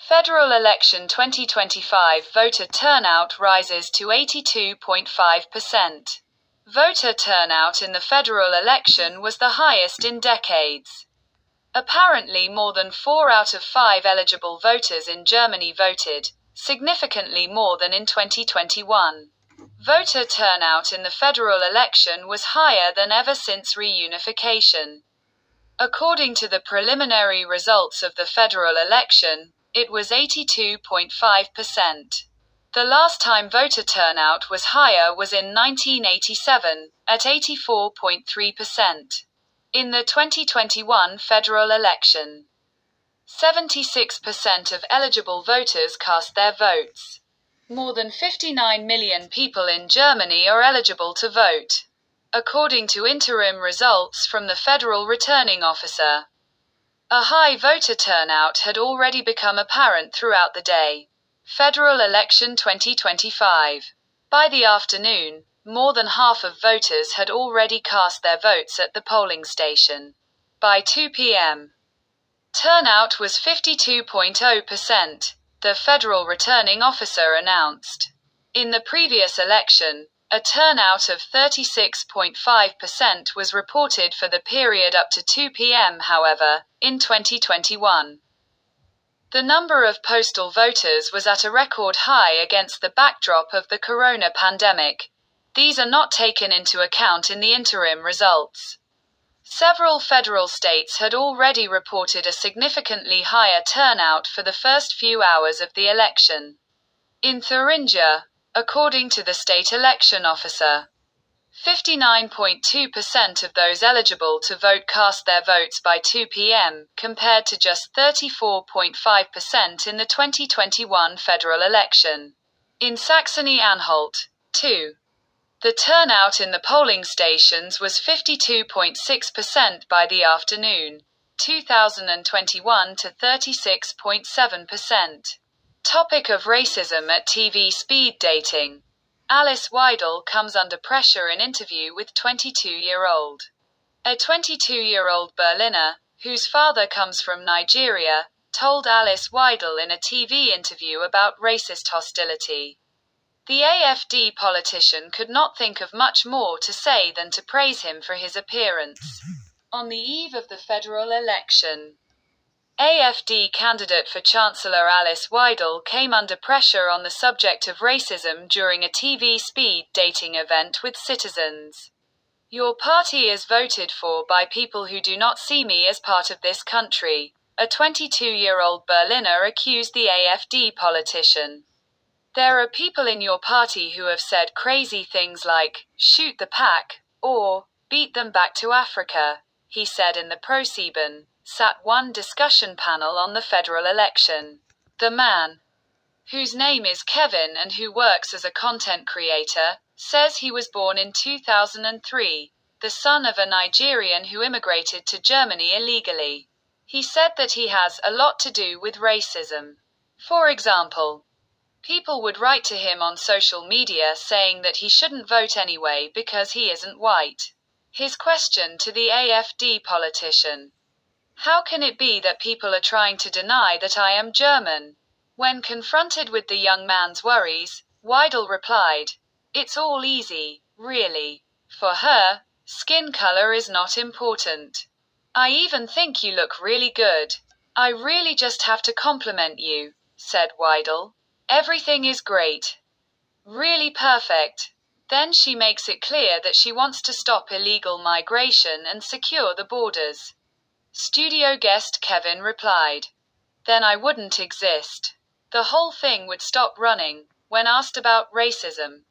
Federal election 2025 voter turnout rises to 82.5%. Voter turnout in the federal election was the highest in decades. Apparently more than 4 out of 5 eligible voters in Germany voted, significantly more than in 2021. Voter turnout in the federal election was higher than ever since reunification. According to the preliminary results of the federal election, it was 82.5%. The last time voter turnout was higher was in 1987, at 84.3%. In the 2021 federal election, 76% of eligible voters cast their votes. More than 59 million people in Germany are eligible to vote, according to interim results from the Federal Returning Officer. A high voter turnout had already become apparent throughout the day. Federal election 2025. By the afternoon, more than half of voters had already cast their votes at the polling station. By 2 p.m., turnout was 52.0%, the Federal Returning Officer announced. In the previous election, a turnout of 36.5% was reported for the period up to 2 p.m. However, in 2021, the number of postal voters was at a record high against the backdrop of the corona pandemic. These are not taken into account in the interim results. Several federal states had already reported a significantly higher turnout for the first few hours of the election. In Thuringia, according to the state election officer, 59.2% of those eligible to vote cast their votes by 2 p.m., compared to just 34.5% in the 2021 federal election. In Saxony-Anhalt, too, the turnout in the polling stations was 52.6% by the afternoon, 2021 to 36.7%. Topic of racism at TV speed dating. Alice Weidel comes under pressure in interview with 22-year-old. A 22-year-old Berliner, whose father comes from Nigeria, told Alice Weidel in a TV interview about racist hostility. The AfD politician could not think of much more to say than to praise him for his appearance. On the eve of the federal election, AfD candidate for Chancellor Alice Weidel came under pressure on the subject of racism during a TV speed dating event with citizens. "Your party is voted for by people who do not see me as part of this country," a 22-year-old Berliner accused the AfD politician. "There are people in your party who have said crazy things like, 'shoot the pack,' or 'beat them back to Africa,'" he said in the ProSieben Sat1 discussion panel on the federal election. The man, whose name is Kevin and who works as a content creator, says he was born in 2003, the son of a Nigerian who immigrated to Germany illegally. He said that he has a lot to do with racism. For example, people would write to him on social media saying that he shouldn't vote anyway because he isn't white. His question to the AfD politician: "How can it be that people are trying to deny that I am German?" When confronted with the young man's worries, Weidel replied, "It's all easy, really. For her, skin color is not important. I even think you look really good. I really just have to compliment you," said Weidel. "Everything is great. Really perfect." Then she makes it clear that she wants to stop illegal migration and secure the borders. Studio guest Kevin replied, "Then I wouldn't exist. The whole thing would stop running." When asked about racism,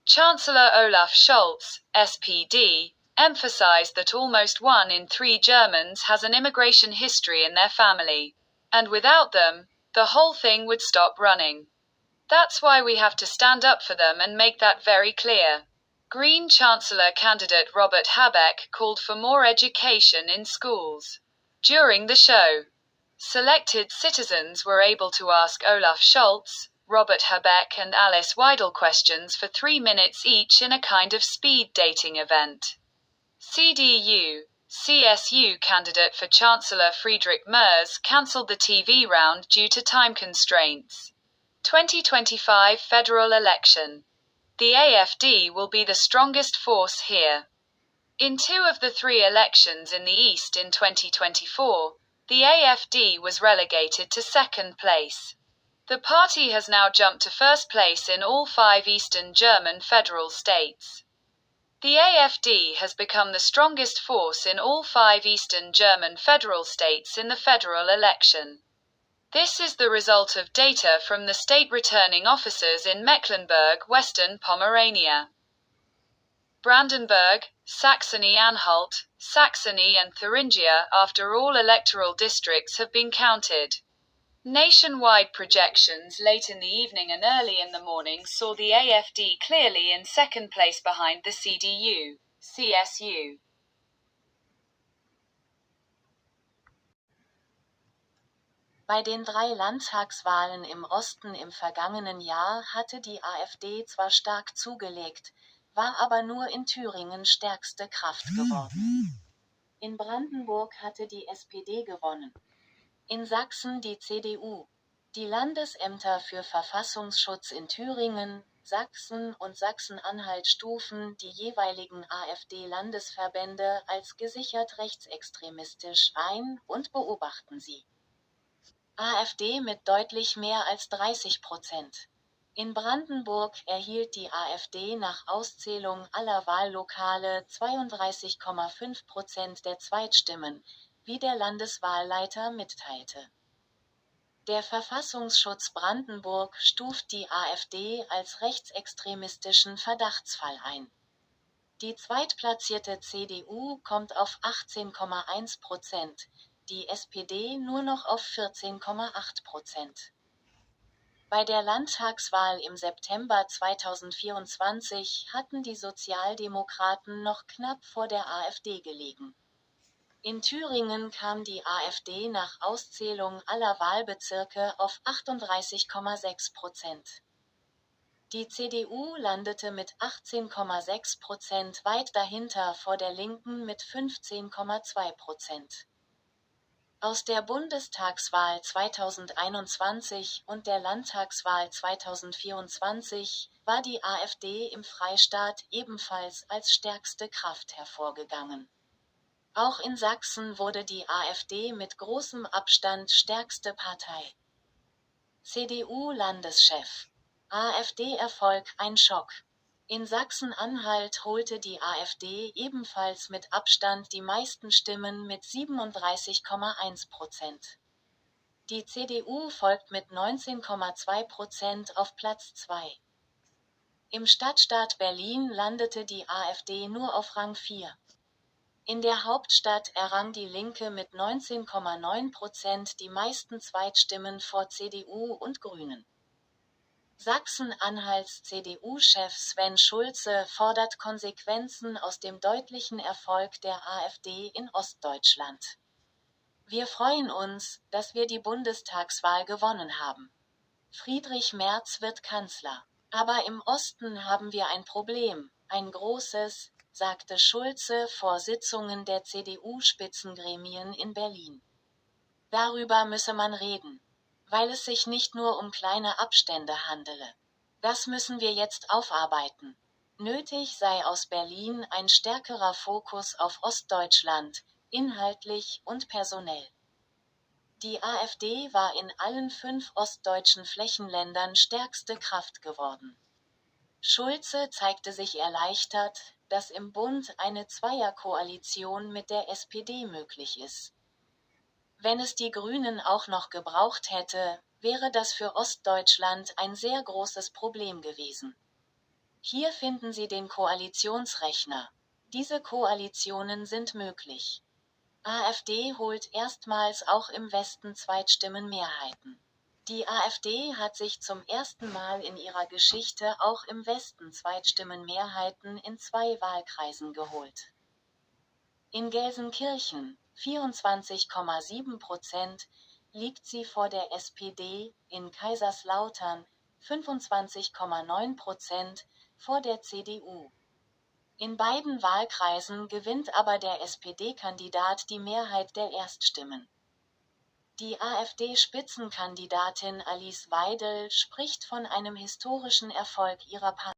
Chancellor Olaf Scholz, SPD, emphasized that almost 1 in 3 Germans has an immigration history in their family, and without them, the whole thing would stop running. "That's why we have to stand up for them and make that very clear." Green Chancellor candidate Robert Habeck called for more education in schools. During the show, selected citizens were able to ask Olaf Scholz, Robert Habeck and Alice Weidel questions for 3 minutes each in a kind of speed dating event. CDU, CSU candidate for Chancellor Friedrich Merz cancelled the TV round due to time constraints. 2025 federal election. The AfD will be the strongest force here. In 2 of the 3 elections in the East in 2024, the AfD was relegated to second place. The party has now jumped to first place in all 5 Eastern German federal states. The AfD has become the strongest force in all 5 Eastern German federal states in the federal election. This is the result of data from the state returning officers in Mecklenburg, Western Pomerania, Brandenburg, Saxony-Anhalt, Saxony and Thuringia after all electoral districts have been counted. Nationwide projections late in the evening and early in the morning saw the AfD clearly in second place behind the CDU, CSU. Bei den 3 Landtagswahlen im Osten im vergangenen Jahr hatte die AfD zwar stark zugelegt, war aber nur in Thüringen stärkste Kraft geworden. In Brandenburg hatte die SPD gewonnen. In Sachsen die CDU. Die Landesämter für Verfassungsschutz in Thüringen, Sachsen und Sachsen-Anhalt stufen die jeweiligen AfD-Landesverbände als gesichert rechtsextremistisch ein und beobachten sie. AfD mit deutlich mehr als 30%. In Brandenburg erhielt die AfD nach Auszählung aller Wahllokale 32,5% der Zweitstimmen, wie der Landeswahlleiter mitteilte. Der Verfassungsschutz Brandenburg stuft die AfD als rechtsextremistischen Verdachtsfall ein. Die zweitplatzierte CDU kommt auf 18,1%, die SPD nur noch auf 14,8%. Bei der Landtagswahl im September 2024 hatten die Sozialdemokraten noch knapp vor der AfD gelegen. In Thüringen kam die AfD nach Auszählung aller Wahlbezirke auf 38,6%. Die CDU landete mit 18,6% weit dahinter vor der Linken mit 15,2%. Aus der Bundestagswahl 2021 und der Landtagswahl 2024 war die AfD im Freistaat ebenfalls als stärkste Kraft hervorgegangen. Auch in Sachsen wurde die AfD mit großem Abstand stärkste Partei. CDU-Landeschef. AfD-Erfolg ein Schock. In Sachsen-Anhalt holte die AfD ebenfalls mit Abstand die meisten Stimmen mit 37,1%. Die CDU folgt mit 19,2% auf Platz 2. Im Stadtstaat Berlin landete die AfD nur auf Rang 4. In der Hauptstadt errang die Linke mit 19,9% die meisten Zweitstimmen vor CDU und Grünen. Sachsen-Anhalts CDU-Chef Sven Schulze fordert Konsequenzen aus dem deutlichen Erfolg der AfD in Ostdeutschland. Wir freuen uns, dass wir die Bundestagswahl gewonnen haben. Friedrich Merz wird Kanzler. Aber im Osten haben wir ein Problem, ein großes, sagte Schulze vor Sitzungen der CDU-Spitzengremien in Berlin. Darüber müsse man reden, weil es sich nicht nur um kleine Abstände handele. Das müssen wir jetzt aufarbeiten. Nötig sei aus Berlin ein stärkerer Fokus auf Ostdeutschland, inhaltlich und personell. Die AfD war in allen 5 ostdeutschen Flächenländern stärkste Kraft geworden. Schulze zeigte sich erleichtert, dass im Bund eine Zweierkoalition mit der SPD möglich ist. Wenn es die Grünen auch noch gebraucht hätte, wäre das für Ostdeutschland ein sehr großes Problem gewesen. Hier finden Sie den Koalitionsrechner. Diese Koalitionen sind möglich. AfD holt erstmals auch im Westen Zweitstimmenmehrheiten. Die AfD hat sich zum ersten Mal in ihrer Geschichte auch im Westen Zweitstimmenmehrheiten in 2 Wahlkreisen geholt. In Gelsenkirchen, 24,7%, liegt sie vor der SPD, in Kaiserslautern, 25,9%, vor der CDU. In beiden Wahlkreisen gewinnt aber der SPD-Kandidat die Mehrheit der Erststimmen. Die AfD-Spitzenkandidatin Alice Weidel spricht von einem historischen Erfolg ihrer Partei.